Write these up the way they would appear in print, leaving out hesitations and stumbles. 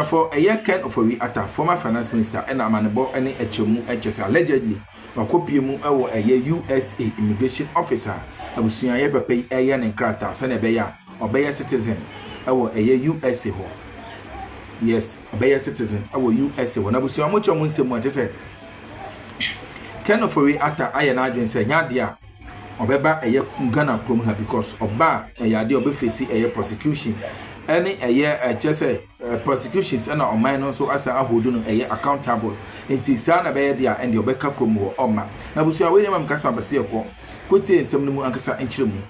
for a year Ken Atta, former finance minister, and a man about any HMU HS allegedly, or copy mu a year USA immigration officer. I was soon ever pay a year and crata, Senebeya, or Bayer citizen, our a year USA. Yes, a Bayer citizen, our USA. When I was so much on Winston, just said Ken Atta, I and I say, Yadia, or Beba a year Ghana Akroma because of bar a yadia be facing a year prosecution. Any a year just prosecutions and our mind also as a who do a year accountable. Inti sana be dia and your backup from Oma. Na busu a we mam kasa base ko. Kuti ensem no mu ankasa enchiremu.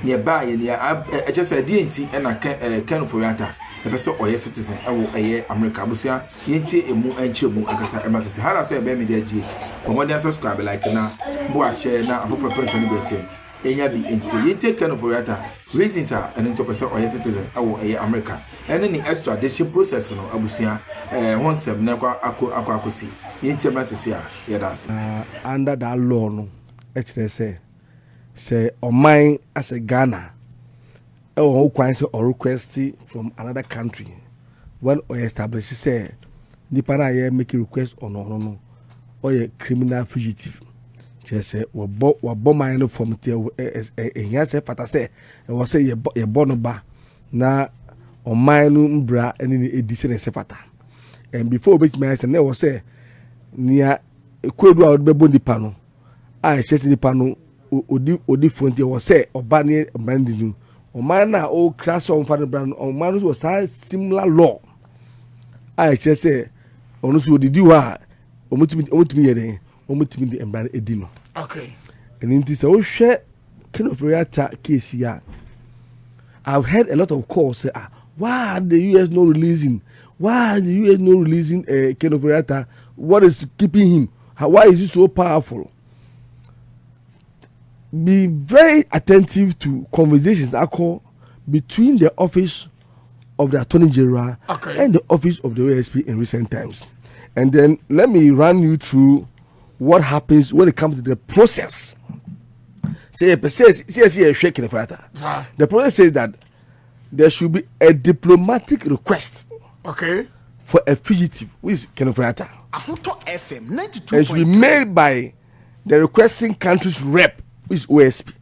Nearby near just a DNT and a Ken Atta. The person or citizen, I will a year America Busia, Yenti a mu enchiremu ankasa emergency. How I say be me there GH. But when they subscribe like now, boy share now for person liberty. Enya bi enti yente Ken Atta reasons are an interpreter or citizen awo America and any extradition process no abusia one sem na akosi yente mrasesia yedas under that law no say oman as a Ghana who can say or request from another country when or establish say nipa na ye make request or no or criminal fugitive. Say we bo mine from here say fata say we say ye born ba na o mine mbra eni edisi ne fata and before bit me say na we say nia ekwedu a be bo nipa no a chese nipa no odi frontier we say oba ne brandi nu o man na o class on fa brand o man so say similar law a chese onu so odi wa omutimi ye den omutimi di embrand edino. Okay. And in this share Ken Atta case here. I've heard a lot of calls say, why are the US not releasing? Why are the US not releasing Ken Atta? What is keeping him? Why is he so powerful? Be very attentive to conversations that occur between the office of the Attorney General and the office of the OSP in recent times. And then let me run you through what happens when it comes to the process. The process says that there should be a diplomatic request for a fugitive, which is Ken Atta. It should be made by the requesting country's rep, which is OSP,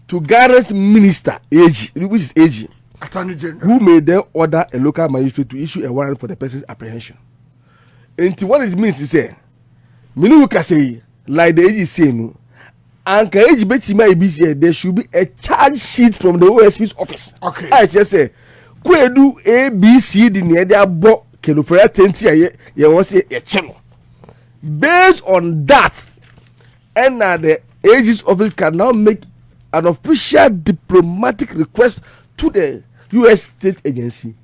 to Ghana's minister, AG, which is AG, who may then order a local magistrate to issue a warrant for the person's apprehension. And what it means is say, Minu can say, like the AG say, no, and there should be a charge sheet from the OSP's office. Okay. I just say, Kwedu A, B, C, D, near their book, can offer a 10 you want to say a channel. Based on that, and the AG's office can now make an official diplomatic request to the US state agency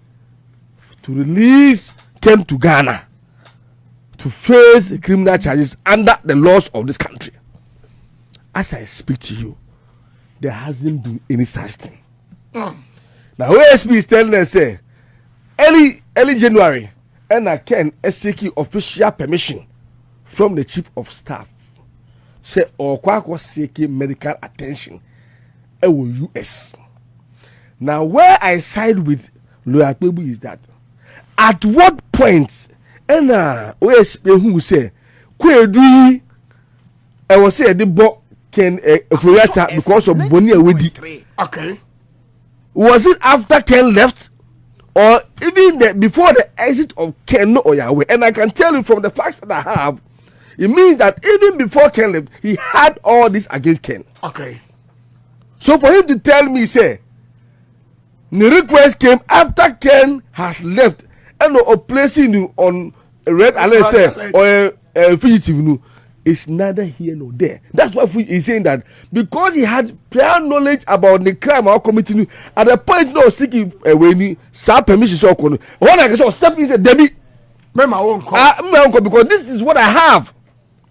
to release Ken to Ghana to face criminal charges under the laws of this country. As I speak to you, there hasn't been any such thing. Now, OSP is telling us, say, early January, and I can seek official permission from the chief of staff. Say, or was seeking medical attention at US. Now, where I side with Lawyer Kpebu is that at what point and OSP who say Kwedu I was say the book Ken Atta because of Boni Awedi. Okay. Was it after Ken left or even before the exit of Ken Oyawe? And I can tell you from the facts that I have, it means that even before Ken left, he had all this against Ken. Okay. So for him to tell me, say, the request came after Ken has left and placing you on a red alert, say, or a fugitive, it's neither here nor there. That's why he's saying that because he had prior knowledge about the crime or committing at the point no seeking when he saw permission. So when I can step in, say, Debbie, my own call. My uncle, because this is what I have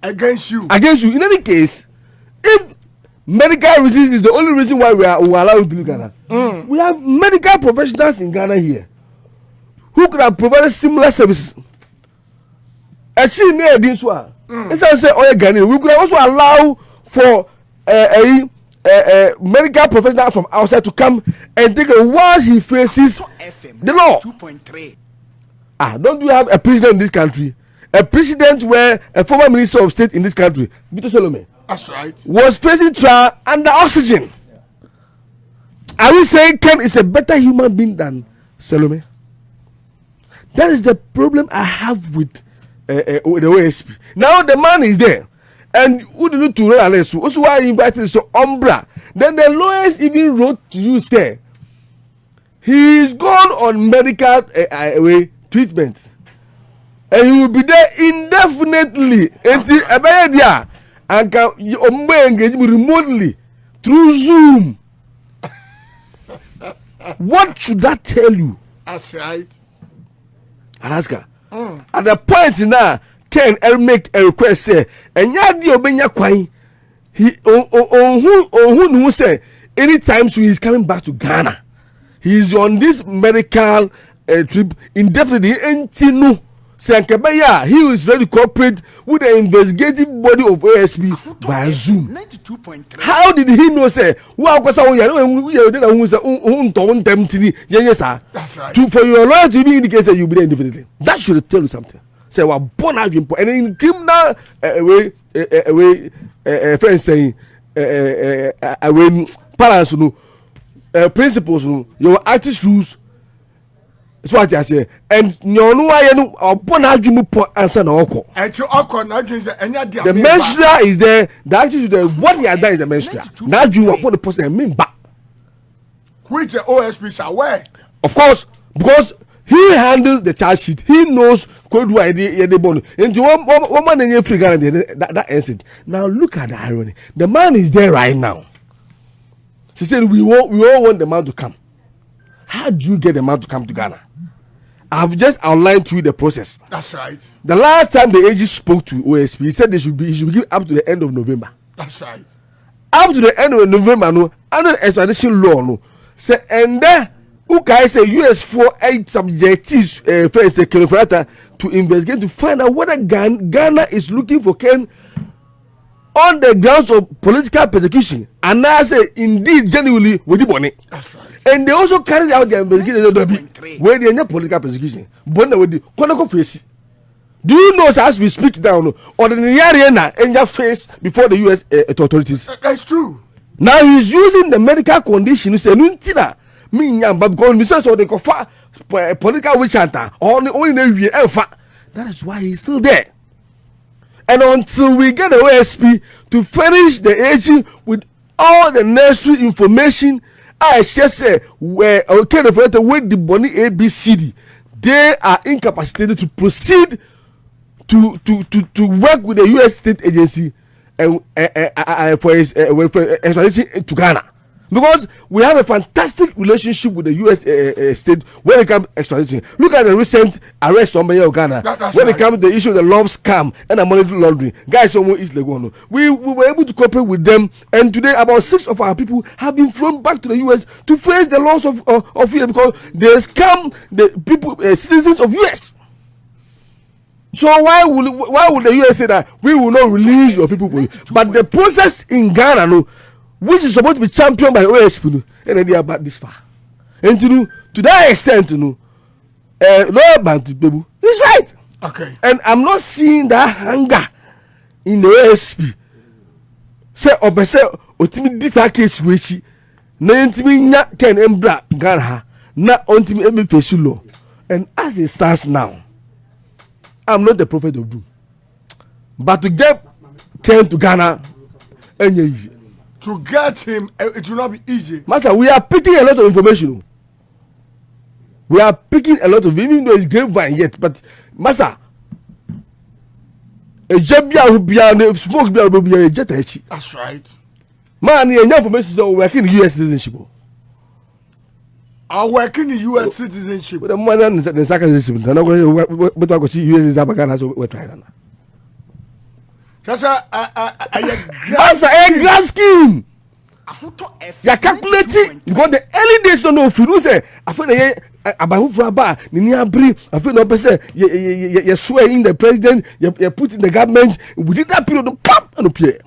against you. In any case, if medical reasons is the only reason why we are allowed to do Ghana, we have medical professionals in Ghana here who could have provided similar services. Actually, near this one, as I say, Ghana, we could also allow for a medical professional from outside to come and take a while he faces the law. Don't you have a president in this country? A president where a former minister of state in this country, Vito Salome, that's right, was facing trial under oxygen. Are we saying Ken is a better human being than Salome? That is the problem I have with the OSP. Now the man is there, and who did to run arrest? Also, why invited so Umbra? Then the lawyers even wrote to you say he is gone on medical treatment, and he will be there indefinitely until Abayadia and can engage remotely through Zoom. What should that tell you? that's right. Alaska. At the point now, Ken make a request say, and yadi obenya kwai. He who say anytime soon he's coming back to Ghana. He is on this medical trip indefinitely. Entinu say Ankebeya he is ready to cooperate with the investigative body of OSP by Zoom. 92.3. How did he know say that's right. For your lawyer to be indicated that you be there indefinitely? That should tell you something. Say we're born out and in criminal friends saying parents principles your artist rules. That's what I say. And you know why you born out you answer no oko. And to oko na dream say the menstrual is there. The attitude is what he has done is the menstrual. Now you upon the person mean back. Which the OSP is aware. Of course, because he handles the charge sheet. He knows code why they born. And one man in Africa that ends it. Now look at the irony. The man is there right now. She said we all want the man to come. How do you get the man to come to Ghana? I've just outlined to you the process. That's right. The last time the AG spoke to OSP, he said he should give up to the end of November. That's right. Up to the end of November, no, under the extradition law, no. Say and then who can say US 48 subjects first to investigate to find out whether Ghana is looking for Ken on the grounds of political persecution, and now say indeed genuinely with the money. That's right. And they also carried out their investigation where they are political persecution. But with the Konako face. Do you know as we speak down or the arena in your face before the US authorities? That's true. Now he's using the medical condition to say Nuntina. But because Mrs. or the Kofa political witch hunter or only that is why he's still there. And until we get the OSP to furnish the agent with all the necessary information, I just say where okay the with the Bonnie ABCD, they are incapacitated to proceed to work with the US state agency and for extradition to Ghana. Because we have a fantastic relationship with the US state when it comes to extradition. Look at the recent arrest on Mayor Ghana. When it comes to the issue of the love scam and the money laundering. Guys, almost East Legono. We were able to cooperate with them, and today about 6 of our people have been flown back to the US to face the loss of US because they scam the people, citizens of US. So why would the US say that we will not release your people for you? But the process in Ghana, no, which is supposed to be championed by OSP, and they are about this far. And to that extent, Lord Bantu Bebu is right. Okay. And I'm not seeing that hunger in the OSP. Say, Otimi did a case which na intimi nya Ken Embra Ghana, na ontimi emi fesulo. And as it stands now, I'm not the prophet of doom. But to get Ken to Ghana, easy. To get him, it will not be easy. Master, we are picking a lot of information. We are picking a lot of, even though it's grapevine yet, but Master, a job smoke be a jet. That's right. Man, you information so working in US citizenship. I work in the US citizenship. But the man in the second citizenship, I'm not going to see US is Abagana, so we're trying. That's a grand scheme. You are calculating because the early days don't know if you say I feel about who bar ni abri I feel no person you swear in the president you put in the government within that period pop and appear.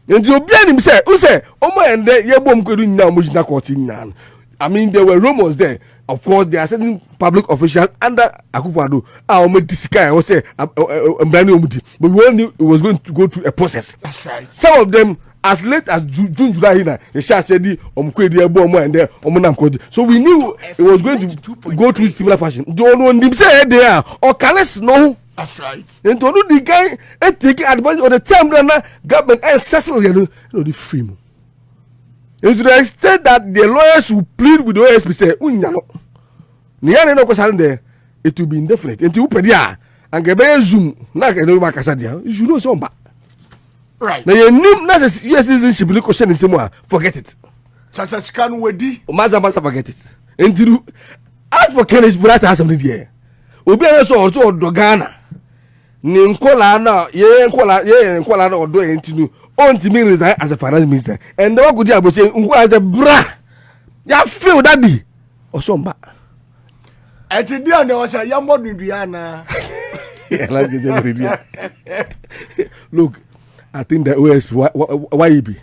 And you be him say who say omo and there you bom kwedu nyina mo jina court nyina. I mean there were rumors there of course there are certain public officials under Akufo-Addo I was say but we all knew it was going to go through a process. That's right. Some of them as late as June, July, they shall say the so we knew it was going to go through similar fashion. Don't want them say there or careless no. That's right. And to know the guy taking advantage of the time that government and settle the free. And to the extent that the lawyers will plead with the OSP say, it will be indefinite. Until Pedia and Gabriel Zoom, like a no Macasadia, you know some. Right. Now your name US citizenship will question in somewhere. Forget it. Chasa scan wedi. Masa forget it. Until as for Kenneth Brad has something here. Obi also Dogana. Ninkola na ye nkola na odo entinu on to me resign as a finance minister and the one could have say as a bra ya feel that be or somba Eti dia na o say yambo duduana. Look, I think the OSP why he be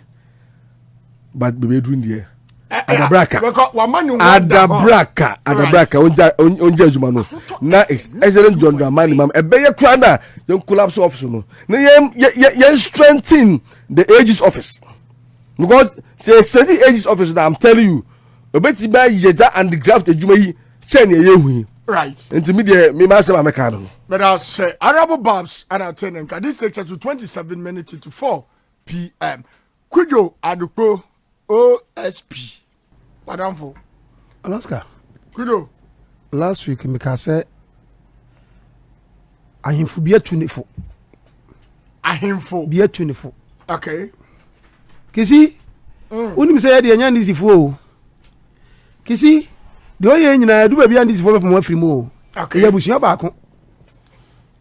but be doing there Adabraka onja juma no na excellent John Dramani mam ebeye kura na yon collapse office no na ye strengthen the ages office because say strengthen ages office that I'm telling you obeti ba yeda and the graft ejuma yi chen ye hu right enti me de me ma say America no but I say Honorable Babs and attending this takes us to 27 minutes to 4 p.m. Kujo Aduko OSP Madamfo Alaska Kudo last week Mika said ahemfo bia tunifo ahemfo bia tunifo okay kisi unim say de nya ndisifo o kisi de oye nyina du ba bia ndisifo be pomo afiri mu o okay ya busia ba ko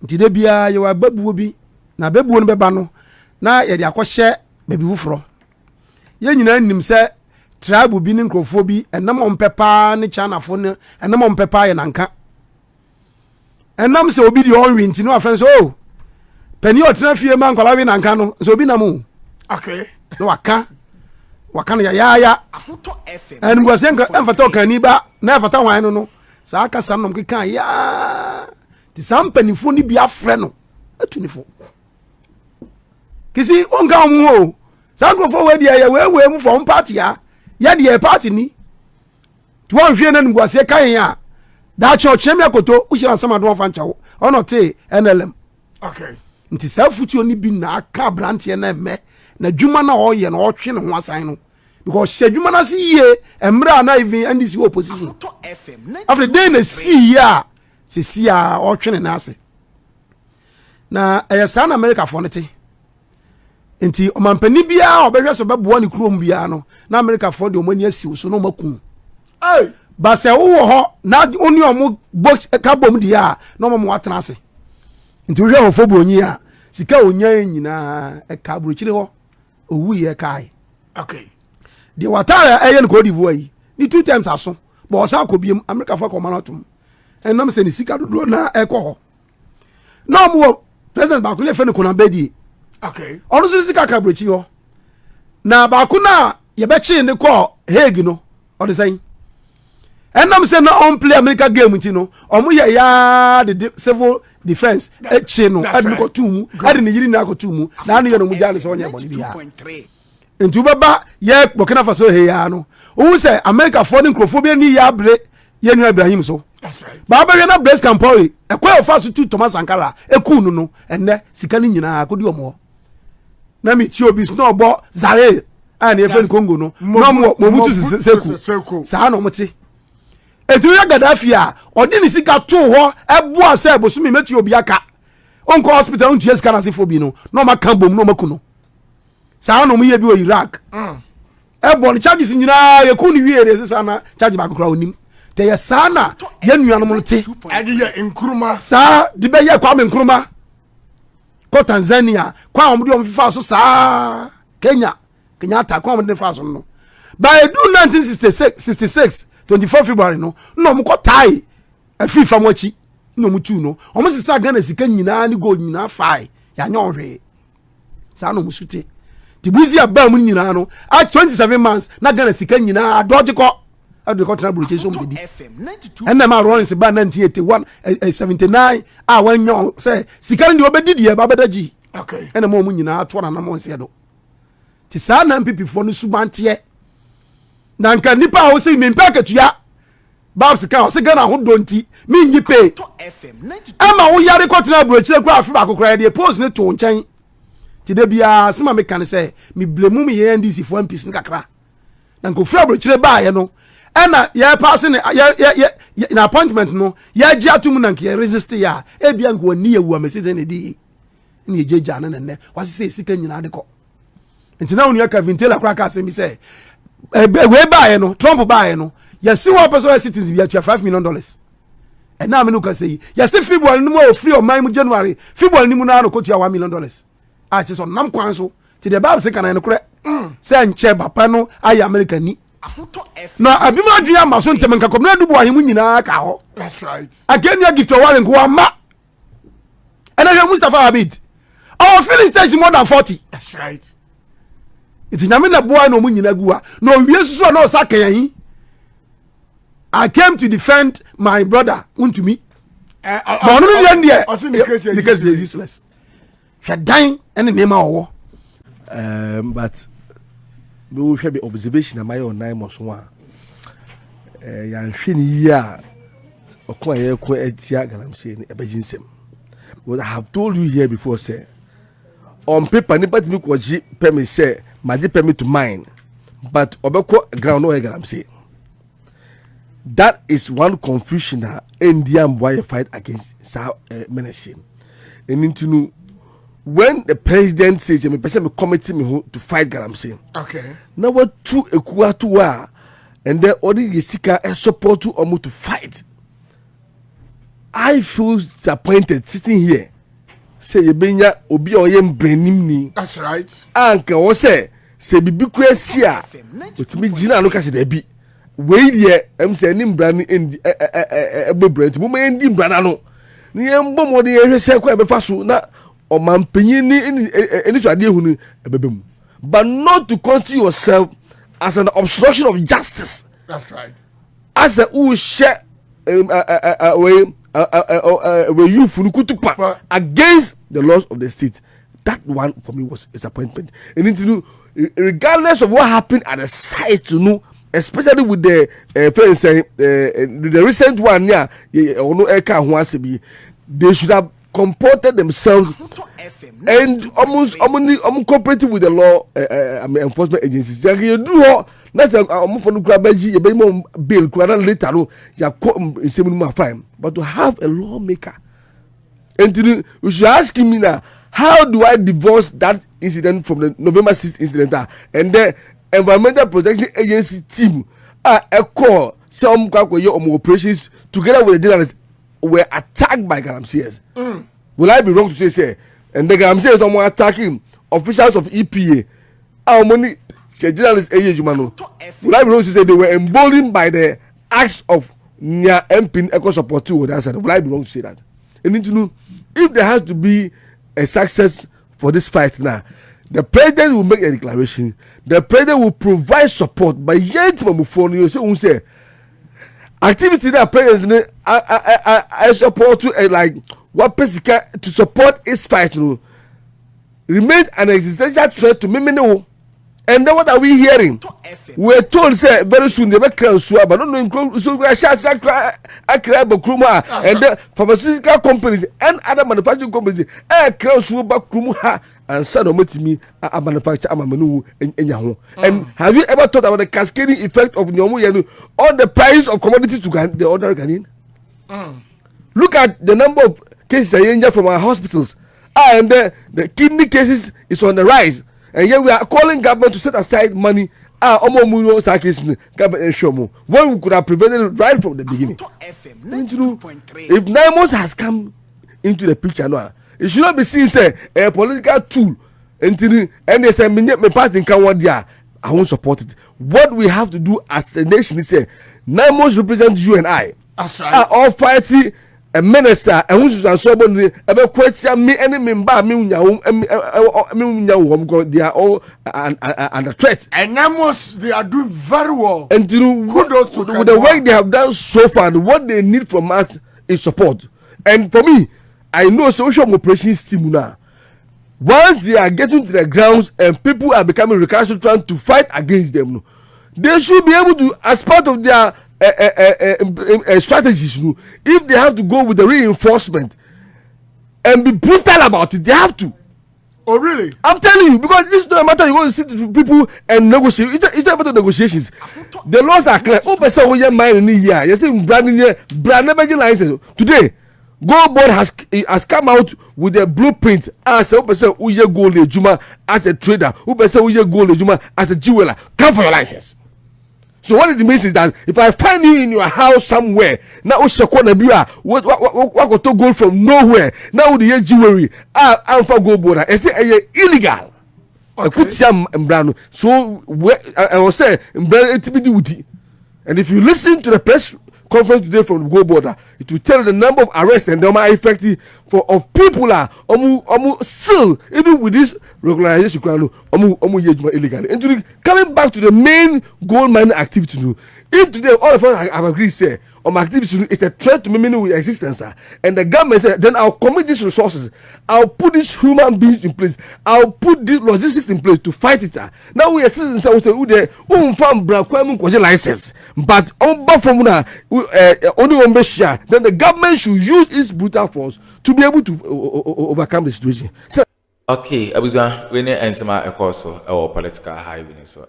nti de bia ye wa babuo bi na babuo no beba no na ye de akɔhye babi fufuro ye nyina nim say tribe bi ne nkrofo bi enam ompepa ne chanafo ne enam ompepa ye nanka enam se obi di onwi nti no afren so oh pani otena fie ma nkwala wi nanka no so obi namu okay no waka na ya ahoto fm en ngwase emfata okani ba na efata hwan no sa aka sanom keka ya ti sampanifo ni bi afre no atunifo kisi onka mu o sa nkrofo we dia ya we mu from party ya de party ni to wan hwe na ngwase kan ya da church me akoto ushira sama do fa nchawo ono te NLM okay nti sa futi oni bi na aka brante na me na dwuma na oye na otwe ne ho asan no because se dwuma na se ye emra na even and this opposition after day na see ya se see ya otwe ne na ase na sa na America for nete nti omampani bia obehwe so beboa ne kurom bia no na America for de omani asiw so no makun hey ba se wo ho na oni omo box ka bom dia na omo watena ase nti hwe ho fo bonyi a sika onya nyina e ka buruchire ho owu ye kai okay de watara eye ne ko divu ayi ni 2 times aso ba o sa ko biem America for ko manatum enam se ni sika dodo na e ko ho na omo president ba ko le fe ne ko na bedi okay ono so sika ka buruchi ho na ba ko na ye be chi ne ko Hague no o de say enam se na on play America game nti no omo ye ya the civil defense echi no adi ko tumu adi ne yiri na ko tumu na anu ye no mu jale so onye boni bia nti ubaba ye Burkina Faso he ya no o say America for nkrofobia ni ya bre ye nu Ibrahim so that's right ba ba ye na Blaise Compaoré ekwa ofa so tu Thomas Sankara ekunu no enne sika ni nyina ko di omo na mi ti obi no bo Zaire ani e fe Congo no mo mutu seku sa no moti etu ya Gaddafi a odi ni sika to ho ebo ase ebosumi metu obi aka onko hospital on ties kana sefo bi no no maka bom no makuno sa no mo ye bi o Iraq ebo ni charges nyina ye ku ni wie re sesa na charge ba kokra onim te ye sa na ye nuanom no te adi ye nkruma sa di be ye kwa me nkruma ko Tanzania kwa omdi o mfifa so sa Kenya ta kwa omdi fa so no by 1966 24 February no mko tai afi famochi no mutu no omo sisa Ghana sika nyina ni gold nyina fai ya nya ohwe sa no musute tibuzi aba mu nyina no at 27 months na Ghana sika nyina adojiko how do you continue broadcast on bedi and na ma run se ba 1981 79 when you say sika ndi obedi die ba bedaji okay and mo nyina to na mo nse do ti sa na mpp fo no subante na nka nipa wo se me mpakatua babs ka o se gana ho donti me nyi pay ama wo yare continue broadcast kwa afi ba kokora de post ne to nchen ti de bia se ma me kan se me blemu me ye ndc fo MPs nkakra na nko fra broadcast ba ye no ena ye pass na appointment no ye gi atum na nke resist ya e bia nko ni yewu ameseze ne di ni ye jeja na ne wase se sika nyina de ko ntina wonu ya Kevin Taylor kra ka se mi se we ba ye no Trump ba ye no ye si one person citizens bia $5 million and now me no ka say ye si February no mo free of my January February ni mu na no ko tua $1 million a che so nam kwan so ti de Bible say kan no kre say nche papa no ayi America ni na abima adua ma so ntem nka kom na dubu ahimu nyina ka ho that's right again you gift one nko ama and I Mustafa Abid our filling stage more than 40 that's right iti nyame na boy no mu nyina gua no wie susu na o saka yan I came to defend my brother unto me but no no dey the case is useless shedan and name owo but we will have the observation am I on 9 months one yan hwini ya okwa ye ko etia galamse ni ebejinsem but I have told you here before say on paper ni but me ko ji permit say maji permit to mine but obeko ground no galamse. That is one confusion that Indian boy fight against ministry. And into when the president says me person me committee me to fight galamse. Okay. Now what two ekuatuwa and then odi yesika e support to omu to fight. I feel disappointed sitting here. Say you benya obi oyem brenim ni. That's right. Anka wo say bibi kwesi a otimi gina no ka se da bi. We dey say ni mbra ni endi ebebrant mo ma endi mbra no ni embo mo dey ehwese kwa ebefa so na omampanyin ni eni so ade ehunu ebebem but not to constitute yourself as an obstruction of justice. That's right. As a who share we you funukutupa against the laws of the state. That one for me was disappointment. And into regardless of what happened at the site, you know, especially with the the recent one, yeah, they should have comported themselves and almost cooperating with the law enforcement agencies. You do that's for the grabaji, a bill, later, you fine. But to have a lawmaker, and you should ask me now, how do I divorce that incident from the November 6th incident? And the Environmental Protection Agency team a call some operations together with the journalists were attacked by galamseers. Will I be wrong to say and the galamseers don't want attacking officials of EPA? Our money journalists will I be wrong to say they were emboldened by the acts of near MP eco support too? Will I be wrong to say that? You need to know if there has to be a success for this fight now. The president will make a declaration. The president will provide support. But yet, you say activity that president I support to like what to support his fight remains an existential threat to me. And then what are we hearing? We're told say very soon they will crown Swab, but don't include so we are shots Akroma and the pharmaceutical companies and other manufacturing companies crown Swab Krumuha and son of me a manufacture Amamanu in Yahu. And have you ever thought about the cascading effect of Nyomu on the price of commodities to the ordinary Ghanaian? Look at the number of cases from our hospitals. And the kidney cases is on the rise. And yet we are calling government to set aside money. When we could have prevented it right from the beginning. If 9 months has come into the picture now, it should not be seen as a political tool. And they say, my party can one day. I won't support it. What we have to do as a nation is say 9 months represent you and I. That's right. All party a minister and who's so ebe kwetsia me any member me because they are all under threat. And Amos, they are doing very well. And kudos to with the work they have done so far, what they need from us is support. And for me, I know social operations team now. Once they are getting to the grounds and people are becoming recalcitrant to fight against them, they should be able to, as part of their strategies, if they have to go with the reinforcement and be brutal about it, they have to. Oh, really? I'm telling you, because this is not a matter you want to sit with people and negotiate. It's not a matter of negotiations. The laws are clear. Oh, person, we are mind in here. You see, brand never license today. Gold Board has come out with a blueprint as a person who is gold juma as a trader, who person who is gold juma as a jeweler. Come for your license. So what it means is that if I find you in your house somewhere, now what to gold from nowhere, now the jewelry, I'm for Gold Board. I say illegal. I could say so I was saying, and if you listen to the press conference today from the Gold Board, it will tell the number of arrests and the effective of people are still even with this regularization illegally. And coming back to the main gold mining activity, if today all of us have agreed say activity is a threat to meaning existence, and the government said then I'll commit these resources, I'll put these human beings in place, I'll put these logistics in place to fight it. Now we are citizens who say license, but from only one then the government should use its brutal force to be able to overcome the situation. So, okay, abuza we ne ensema ekoso e political highway so